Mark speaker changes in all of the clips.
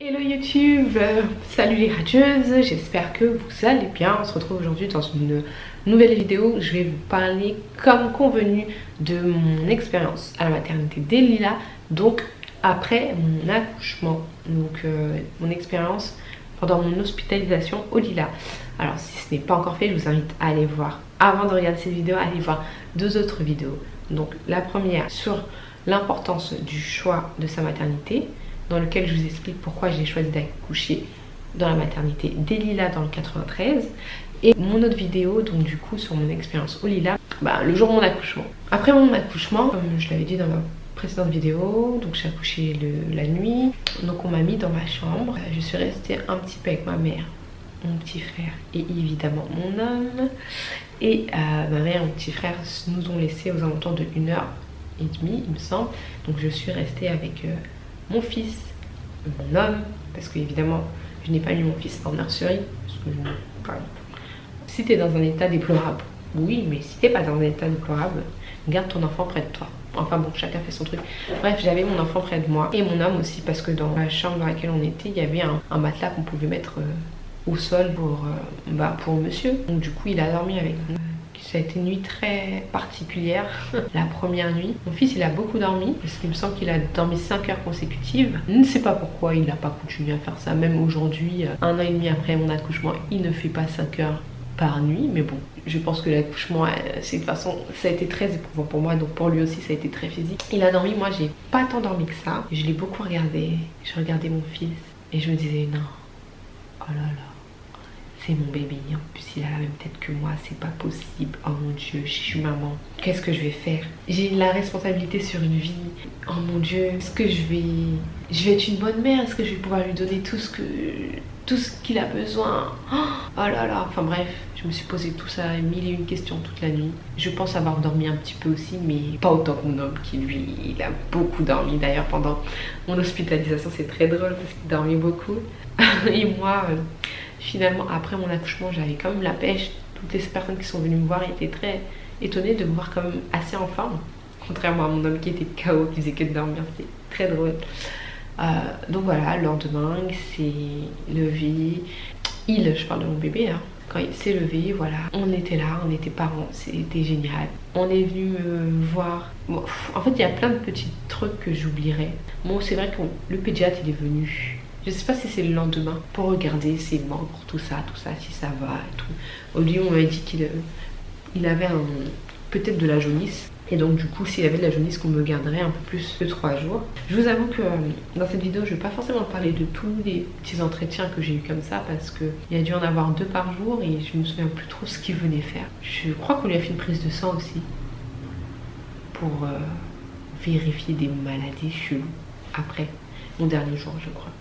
Speaker 1: Hello YouTube, salut les radieuses, j'espère que vous allez bien. On se retrouve aujourd'hui dans une nouvelle vidéo. Je vais vous parler comme convenu de mon expérience à la maternité des Lilas, donc après mon accouchement, donc mon expérience pendant mon hospitalisation aux Lilas. Alors si ce n'est pas encore fait, je vous invite à aller voir, avant de regarder cette vidéo, allez voir deux autres vidéos. Donc la première sur l'importance du choix de sa maternité, dans lequel je vous explique pourquoi j'ai choisi d'accoucher dans la maternité des Lilas dans le 93, et mon autre vidéo donc du coup sur mon expérience aux Lilas le jour de mon accouchement. Après mon accouchement, comme je l'avais dit dans ma précédente vidéo, donc j'ai accouché la nuit, donc on m'a mis dans ma chambre. Je suis restée un petit peu avec ma mère, mon petit frère et évidemment mon homme, et ma mère et mon petit frère nous ont laissés aux alentours de 1h30 il me semble. Donc je suis restée avec mon fils, mon homme, parce que évidemment je n'ai pas mis mon fils en nurserie, parce que si t'es dans un état déplorable, oui, mais si t'es pas dans un état déplorable, garde ton enfant près de toi. Enfin bon, chacun fait son truc. Bref, j'avais mon enfant près de moi et mon homme aussi, parce que dans la chambre dans laquelle on était, il y avait un matelas qu'on pouvait mettre au sol pour monsieur. Donc du coup il a dormi avec nous. Ça a été une nuit très particulière, la première nuit. Mon fils il a beaucoup dormi, parce qu'il me semble qu'il a dormi 5 heures consécutives. Je ne sais pas pourquoi il n'a pas continué à faire ça, même aujourd'hui, 1 an et demi après mon accouchement, il ne fait pas 5 heures par nuit. Mais bon, je pense que l'accouchement, c'est de toute façon, ça a été très éprouvant pour moi, donc pour lui aussi ça a été très physique. Il a dormi, moi j'ai pas tant dormi que ça. Je l'ai beaucoup regardé, je regardais mon fils et je me disais non, oh là là. C'est mon bébé, en plus il a la même tête que moi, c'est pas possible. Oh mon Dieu, je suis maman. Qu'est-ce que je vais faire? J'ai la responsabilité sur une vie. Oh mon Dieu, est-ce que je vais être une bonne mère? Est-ce que je vais pouvoir lui donner tout ce qu'il a besoin? Oh là là, enfin bref, je me suis posé tout ça, 1001 questions toute la nuit. Je pense avoir dormi un petit peu aussi, mais pas autant que mon homme qui lui, il a beaucoup dormi. D'ailleurs pendant mon hospitalisation, c'est très drôle parce qu'il dormait beaucoup. Et moi... finalement, après mon accouchement, j'avais quand même la pêche. Toutes les personnes qui sont venues me voir étaient très étonnées de me voir quand même assez en forme. Contrairement à mon homme qui était KO, qui faisait que de dormir. C'était très drôle. Donc voilà, le lendemain, il s'est levé. Je parle de mon bébé, hein. Quand il s'est levé, voilà. On était là, on était parents, c'était génial. On est venu me voir. Bon, en fait, il y a plein de petits trucs que j'oublierais. Bon, c'est vrai que le pédiatre, il est venu... Je sais pas si c'est le lendemain pour regarder ses membres, tout ça, si ça va et tout. Au lieu, on m'a dit qu'il avait peut-être de la jaunisse. Et donc du coup, s'il avait de la jaunisse, qu'on me garderait un peu plus de 3 jours. Je vous avoue que dans cette vidéo, je vais pas forcément parler de tous les petits entretiens que j'ai eu comme ça, parce qu'il a dû en avoir 2 par jour et je me souviens plus trop ce qu'il venait faire. Je crois qu'on lui a fait une prise de sang aussi pour vérifier des maladies cheloues après mon dernier jour, je crois.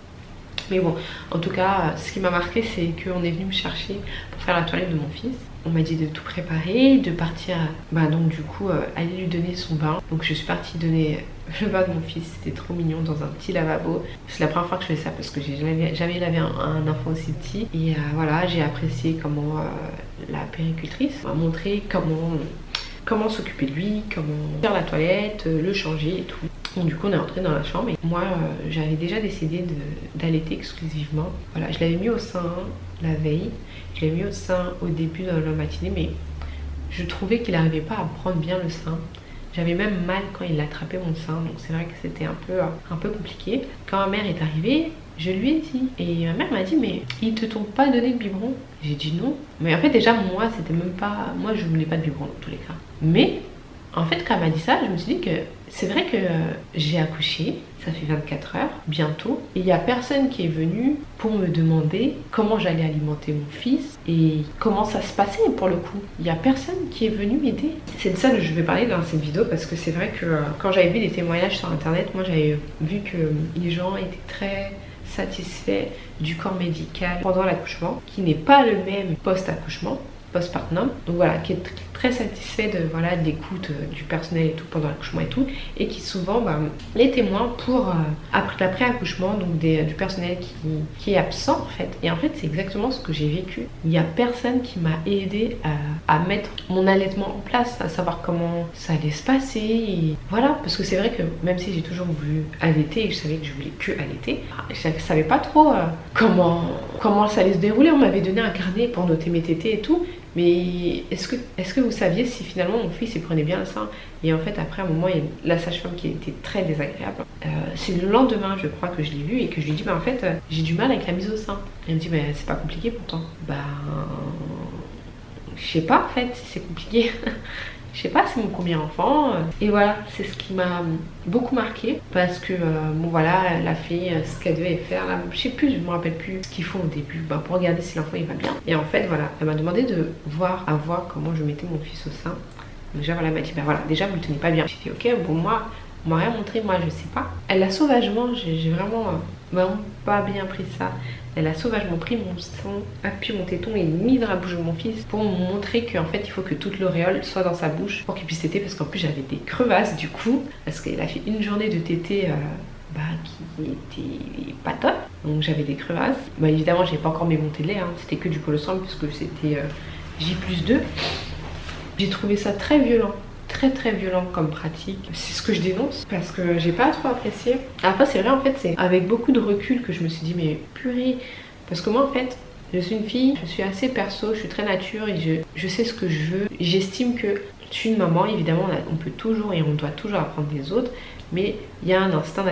Speaker 1: Mais bon, en tout cas, ce qui m'a marqué, c'est qu'on est venu me chercher pour faire la toilette de mon fils. On m'a dit de tout préparer, de partir, donc du coup, aller lui donner son bain. Donc je suis partie donner le bain de mon fils, c'était trop mignon, dans un petit lavabo. C'est la première fois que je fais ça parce que j'ai jamais lavé un enfant aussi petit. Et voilà, j'ai apprécié comment la puéricultrice m'a montré comment s'occuper de lui, comment faire la toilette, le changer et tout. Donc du coup on est rentré dans la chambre et moi j'avais déjà décidé d'allaiter exclusivement. Voilà, je l'avais mis au sein la veille, je l'avais mis au sein au début de la matinée, mais je trouvais qu'il n'arrivait pas à prendre bien le sein. J'avais même mal quand il attrapait mon sein, donc c'est vrai que c'était un peu compliqué. Quand ma mère est arrivée, je lui ai dit, et ma mère m'a dit mais ils te t'ont pas donné de biberon? J'ai dit non, mais en fait déjà moi c'était même pas, moi je voulais pas de biberon dans tous les cas. Mais en fait quand elle m'a dit ça, je me suis dit que c'est vrai que j'ai accouché, ça fait 24 heures bientôt, et il n'y a personne qui est venu pour me demander comment j'allais alimenter mon fils et comment ça se passait pour le coup. Il n'y a personne qui est venu m'aider. C'est de ça que je vais parler dans cette vidéo, parce que c'est vrai que quand j'avais vu des témoignages sur internet, moi j'avais vu que les gens étaient très satisfaits du corps médical pendant l'accouchement, qui n'est pas le même post-accouchement. postpartum, donc voilà, qui est très satisfait de voilà de l'écoute du personnel et tout pendant l'accouchement et tout, et qui souvent les témoins pour l'après accouchement, donc du personnel qui est absent en fait. Et en fait c'est exactement ce que j'ai vécu. Il y a personne qui m'a aidé à mettre mon allaitement en place, à savoir comment ça allait se passer, et voilà, parce que c'est vrai que même si j'ai toujours voulu allaiter et que je savais que je voulais que allaiter, je savais pas trop comment ça allait se dérouler. On m'avait donné un carnet pour noter mes tétés et tout, mais est-ce que vous saviez si finalement mon fils il prenait bien le sein? Et en fait après un moment il y a la sage-femme qui était très désagréable. C'est le lendemain je crois que je l'ai vu et que je lui dis en fait j'ai du mal avec la mise au sein. Elle me dit c'est pas compliqué pourtant. Je sais pas en fait si c'est compliqué. Je sais pas, c'est mon premier enfant. Et voilà, c'est ce qui m'a beaucoup marqué. Parce que, bon voilà, elle a fait ce qu'elle devait faire. Là, je sais plus, je me rappelle plus ce qu'ils font au début. Pour regarder si l'enfant il va bien. Et en fait, voilà, elle m'a demandé de voir comment je mettais mon fils au sein. Déjà, voilà, elle m'a dit, voilà, déjà vous le tenez pas bien. J'ai dit, ok, bon, moi, on m'a rien montré, moi je sais pas. Elle a sauvagement, j'ai vraiment pas bien pris ça. Elle a sauvagement pris mon sein, appuyé mon téton et mis dans la bouche de mon fils pour me montrer qu'en fait il faut que toute l'auréole soit dans sa bouche pour qu'il puisse téter, parce qu'en plus j'avais des crevasses du coup, parce qu'elle a fait une journée de tété qui était pas top, donc j'avais des crevasses. Évidemment j'avais pas encore mes montées de lait, c'était que du colossal puisque c'était J+2. J'ai trouvé ça très violent. Très violent comme pratique. C'est ce que je dénonce parce que j'ai pas trop apprécié. Après c'est vrai en fait c'est avec beaucoup de recul que je me suis dit mais purée, parce que moi en fait je suis une fille, je suis assez perso, je suis très nature et je sais ce que je veux. J'estime que je suis une maman, évidemment on peut toujours et on doit toujours apprendre des autres, mais il y a un instinct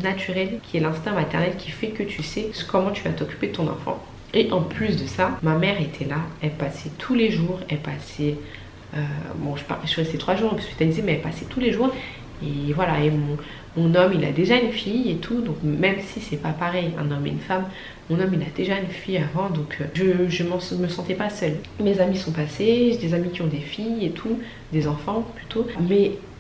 Speaker 1: naturel qui est l'instinct maternel qui fait que tu sais comment tu vas t'occuper de ton enfant. Et en plus de ça, ma mère était là, elle passait tous les jours, elle passait je suis restée 3 jours hospitalisée, mais elle passait tous les jours. Et voilà, et mon homme il a déjà une fille et tout, donc même si c'est pas pareil un homme et une femme, mon homme il a déjà une fille avant, donc je me sentais pas seule. Mes amis sont passés, j'ai des amis qui ont des filles et tout, des enfants plutôt,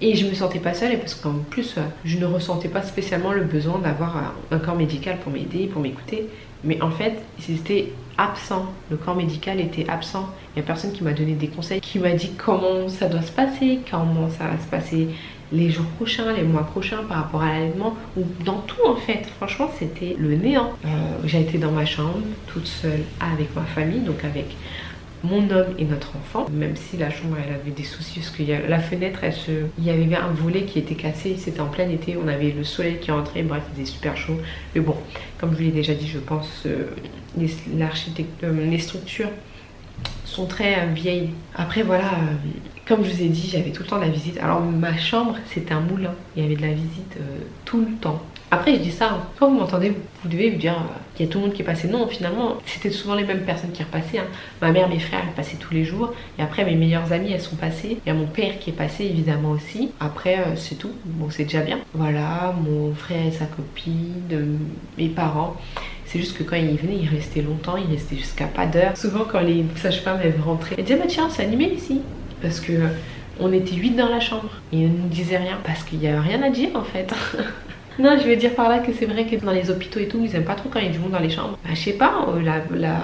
Speaker 1: et je me sentais pas seule, et parce qu'en plus je ne ressentais pas spécialement le besoin d'avoir un corps médical pour m'aider, pour m'écouter. Mais en fait, c'était absent. Le corps médical était absent. Il n'y a personne qui m'a donné des conseils, qui m'a dit comment ça doit se passer, comment ça va se passer les jours prochains, les mois prochains par rapport à l'allaitement, ou dans tout en fait. Franchement, c'était le néant. J'ai été dans ma chambre, toute seule, avec ma famille, donc avec mon homme et notre enfant, même si la chambre elle avait des soucis parce que la fenêtre il y avait un volet qui était cassé, c'était en plein été, on avait le soleil qui entrait, bref il faisait super chaud, mais bon comme je vous l'ai déjà dit, je pense les structures sont très vieilles. Après voilà, comme je vous ai dit, j'avais tout le temps de la visite. Alors ma chambre c'était un moulin, il y avait de la visite tout le temps. Après je dis ça, quand vous m'entendez, vous devez vous dire qu'il y a tout le monde qui est passé. Non, finalement c'était souvent les mêmes personnes qui repassaient. Ma mère, mes frères, ils passaient tous les jours. Et après mes meilleures amies, elles sont passées. Il y a mon père qui est passé évidemment aussi. Après c'est tout, bon c'est déjà bien. Voilà, mon frère et sa copine, mes parents. C'est juste que quand il venait, il restait longtemps, il restait jusqu'à pas d'heure. Souvent quand les sages-femmes elles rentraient, elles disaient tiens c'est animé ici. Parce que on était 8 dans la chambre. Et ils ne nous disaient rien parce qu'il n'y a rien à dire en fait. Non, je veux dire par là que c'est vrai que dans les hôpitaux et tout, ils aiment pas trop quand il y a du monde dans les chambres. Je sais pas, la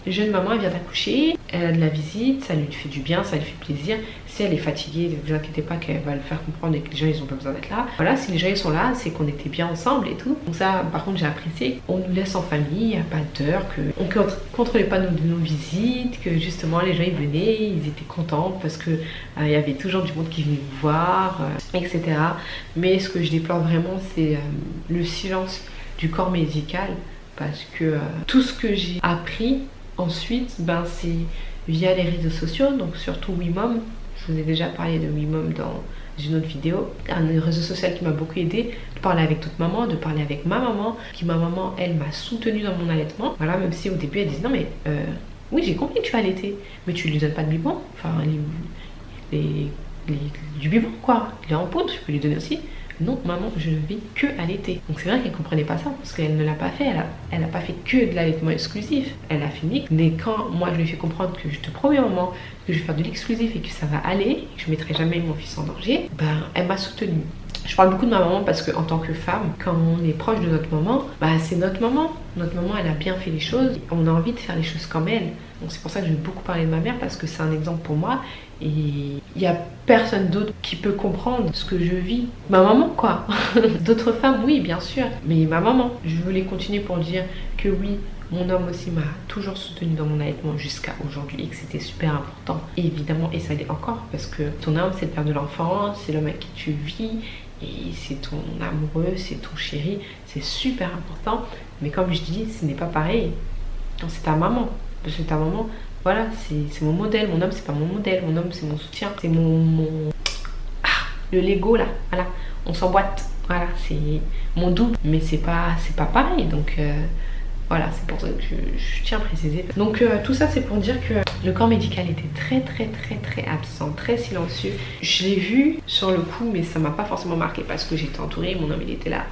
Speaker 1: jeune maman elle vient d'accoucher, elle a de la visite, ça lui fait du bien, ça lui fait plaisir. Si elle est fatiguée, ne vous inquiétez pas qu'elle va le faire comprendre et que les gens ils ont pas besoin d'être là. Voilà, si les gens ils sont là, c'est qu'on était bien ensemble et tout. Donc ça, par contre, j'ai apprécié. On nous laisse en famille, il n'y a pas d'heure, qu'on ne contrôlait pas nos visites, que justement les gens ils venaient, ils étaient contents parce que il y avait toujours du monde qui venait nous voir, etc. Mais ce que je déplore vraiment, c'est le silence du corps médical, parce que tout ce que j'ai appris ensuite, c'est via les réseaux sociaux, donc surtout WeMom. Je vous ai déjà parlé de WeMom dans une autre vidéo. Un réseau social qui m'a beaucoup aidé, de parler avec d'autres mamans, de parler avec ma maman, ma maman, elle m'a soutenue dans mon allaitement. Voilà, même si au début elle disait non mais oui j'ai compris que tu as allaité, mais tu lui donnes pas de biberon, enfin du biberon quoi, il est en poudre, je peux lui donner aussi. Non maman, je ne vais que allaiter. Donc c'est vrai qu'elle comprenait pas ça parce qu'elle ne l'a pas fait, elle a pas fait que de l'allaitement exclusif, elle a fait mix. Mais quand moi je lui ai fait comprendre que je te promets maman que je vais faire de l'exclusif et que ça va aller, que je mettrai jamais mon fils en danger, elle m'a soutenue. Je parle beaucoup de ma maman parce qu'en tant que femme, quand on est proche de notre maman, c'est notre maman. Notre maman, elle a bien fait les choses. On a envie de faire les choses comme elle. Donc c'est pour ça que je vais beaucoup parler de ma mère, parce que c'est un exemple pour moi. Et il n'y a personne d'autre qui peut comprendre ce que je vis. Ma maman, quoi. D'autres femmes, oui, bien sûr. Mais ma maman, je voulais continuer pour dire que oui, mon homme aussi m'a toujours soutenue dans mon allaitement jusqu'à aujourd'hui et que c'était super important. Et évidemment, et ça l'est encore, parce que ton homme, c'est le père de l'enfant, c'est l'homme avec qui tu vis, et c'est ton amoureux, c'est ton chéri, c'est super important. Mais comme je dis, ce n'est pas pareil quand c'est ta maman. Parce que ta maman, voilà, c'est mon modèle. Mon homme, c'est pas mon modèle. Mon homme, c'est mon soutien. C'est Ah, le Lego, là. Voilà, on s'emboîte. Voilà, c'est mon double. Mais c'est pas pareil. Donc, voilà, c'est pour ça que je tiens à préciser. Donc, tout ça, c'est pour dire que le corps médical était très absent, très silencieux. Je l'ai vu sur le coup, mais ça m'a pas forcément marqué parce que j'étais entourée. Mon homme, il était là.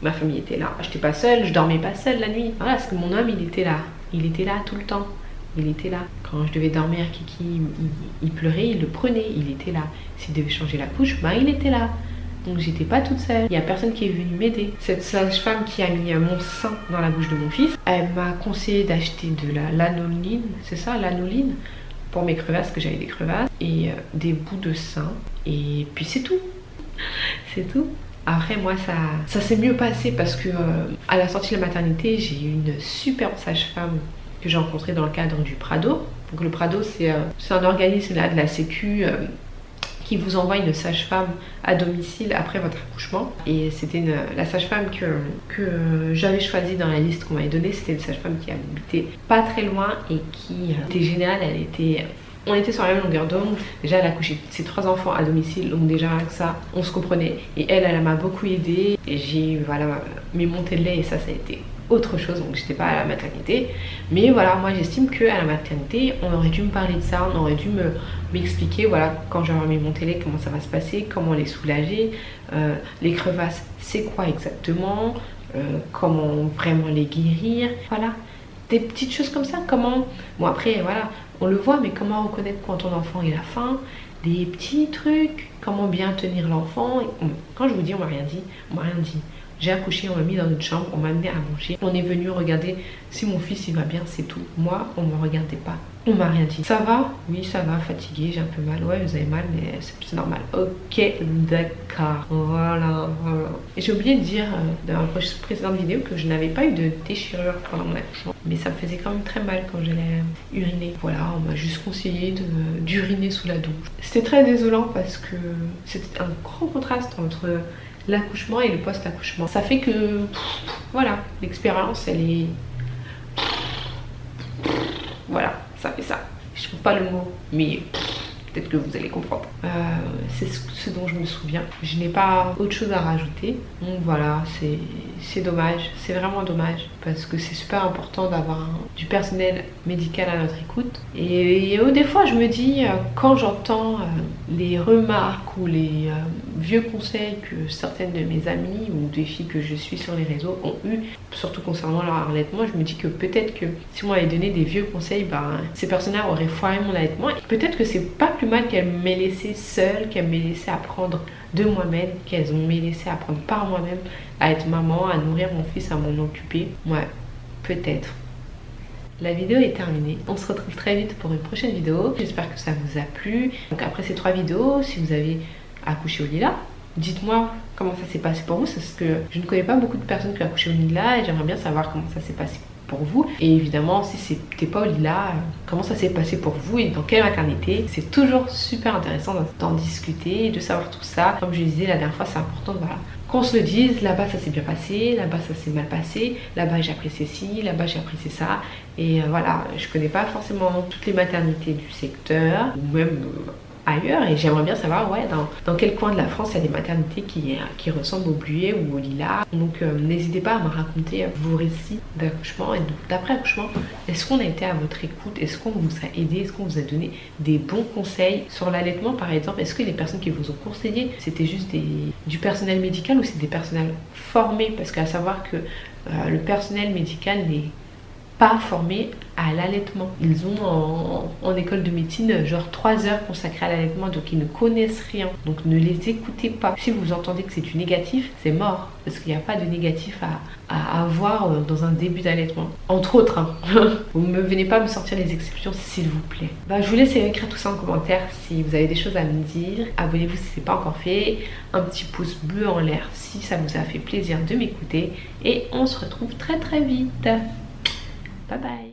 Speaker 1: Ma famille était là. J'étais pas seule, je dormais pas seule la nuit. Voilà, parce que mon homme, il était là. Il était là tout le temps. Il était là. Quand je devais dormir, Kiki, il pleurait, il le prenait. Il était là. S'il devait changer la couche, ben il était là. Donc j'étais pas toute seule. Il y a personne qui est venu m'aider. Cette sage-femme qui a mis mon sein dans la bouche de mon fils, elle m'a conseillé d'acheter de la lanoline. C'est ça, lanoline, pour mes crevasses, parce que j'avais des crevasses. Et des bouts de sein. Et puis c'est tout. C'est tout. Après moi ça s'est mieux passé parce que à la sortie de la maternité, j'ai eu une superbe sage-femme que j'ai rencontrée dans le cadre du Prado. Donc le Prado, c'est un organisme là de la Sécu qui vous envoie une sage-femme à domicile après votre accouchement. Et c'était la sage-femme que j'avais choisie dans la liste qu'on m'avait donnée. C'était une sage-femme qui habitait pas très loin et qui était géniale. On était sur la même longueur d'onde. Déjà, elle a couché ses 3 enfants à domicile, donc déjà avec ça, on se comprenait. Et elle m'a beaucoup aidée. Et j'ai voilà, mes montées de lait et ça a été autre chose. Donc j'étais pas à la maternité. Mais voilà, moi j'estime qu'à la maternité, on aurait dû me parler de ça. On aurait dû m'expliquer, voilà, quand j'aurai mes montées de lait, comment ça va se passer, comment les soulager. Les crevasses, c'est quoi exactement, comment vraiment les guérir. Voilà, des petites choses comme ça. Comment, bon après, voilà, on le voit, mais comment reconnaître quand ton enfant il a faim, des petits trucs, comment bien tenir l'enfant. Quand je vous dis, on m'a rien dit, on m'a rien dit. J'ai accouché, on m'a mis dans une chambre, on m'a amené à manger. On est venu regarder si mon fils il va bien, c'est tout. Moi, on ne me regardait pas. On m'a rien dit. Ça va? Oui, ça va, fatiguée, j'ai un peu mal. Ouais, vous avez mal, mais c'est normal. Ok, d'accord. Voilà. Et j'ai oublié de dire dans la précédente vidéo que je n'avais pas eu de déchirure pendant mon accouchement. Mais ça me faisait quand même très mal quand j'allais uriner. Voilà, on m'a juste conseillé d'uriner sous la douche. C'était très désolant parce que c'était un grand contraste entre l'accouchement et le post-accouchement. Ça fait que, voilà, l'expérience, elle est... Voilà, ça fait ça. Je trouve pas le mot, mais peut-être que vous allez comprendre. C'est ce dont je me souviens. Je n'ai pas autre chose à rajouter. Donc voilà, c'est dommage. C'est vraiment dommage parce que c'est super important d'avoir du personnel médical à notre écoute. Et des fois, je me dis, quand j'entends les remarques ou les vieux conseils que certaines de mes amies ou des filles que je suis sur les réseaux ont eu, surtout concernant leur allaitement, je me dis que peut-être que si on m'avait donné des vieux conseils, ben, ces personnes-là auraient foiré mon allaitement. Et peut-être que c'est pas plus mal qu'elles m'aient laissé seule, qu'elles m'aient laissé apprendre de moi-même, qu'elles m'aient laissé apprendre par moi-même à être maman, à nourrir mon fils, à m'en occuper. Ouais, peut-être. La vidéo est terminée. On se retrouve très vite pour une prochaine vidéo. J'espère que ça vous a plu. Donc après ces 3 vidéos, si vous avez accouché au Lila, dites-moi comment ça s'est passé pour vous. Parce que je ne connais pas beaucoup de personnes qui ont accouché au Lila et j'aimerais bien savoir comment ça s'est passé pour vous. Et évidemment, si c'était pas au Lila, comment ça s'est passé pour vous et dans quelle maternité. C'est toujours super intéressant d'en discuter, de savoir tout ça. Comme je disais la dernière fois, c'est important, voilà, qu'on se le dise. Là-bas ça s'est bien passé, là-bas ça s'est mal passé, là-bas j'ai apprécié ci, là-bas j'ai apprécié ça. Et voilà, je connais pas forcément toutes les maternités du secteur ou même ailleurs, et j'aimerais bien savoir, ouais, dans quel coin de la France il y a des maternités qui ressemblent au Bluet ou au Lila. Donc n'hésitez pas à me raconter vos récits d'accouchement et d'après-accouchement. Est-ce qu'on a été à votre écoute? Est-ce qu'on vous a aidé? Est-ce qu'on vous a donné des bons conseils sur l'allaitement par exemple? Est-ce que les personnes qui vous ont conseillé, c'était juste du personnel médical ou c'est des personnels formés? Parce qu'à savoir que le personnel médical n'est pas formés à l'allaitement. Ils ont en école de médecine genre 3 heures consacrées à l'allaitement, donc ils ne connaissent rien. Donc ne les écoutez pas. Si vous entendez que c'est du négatif, c'est mort, parce qu'il n'y a pas de négatif à avoir dans un début d'allaitement. Entre autres, hein. Vous ne venez pas me sortir les exceptions s'il vous plaît. Je vous laisse écrire tout ça en commentaire si vous avez des choses à me dire. Abonnez-vous si ce n'est pas encore fait. Un petit pouce bleu en l'air si ça vous a fait plaisir de m'écouter. Et on se retrouve très très vite. Bye bye.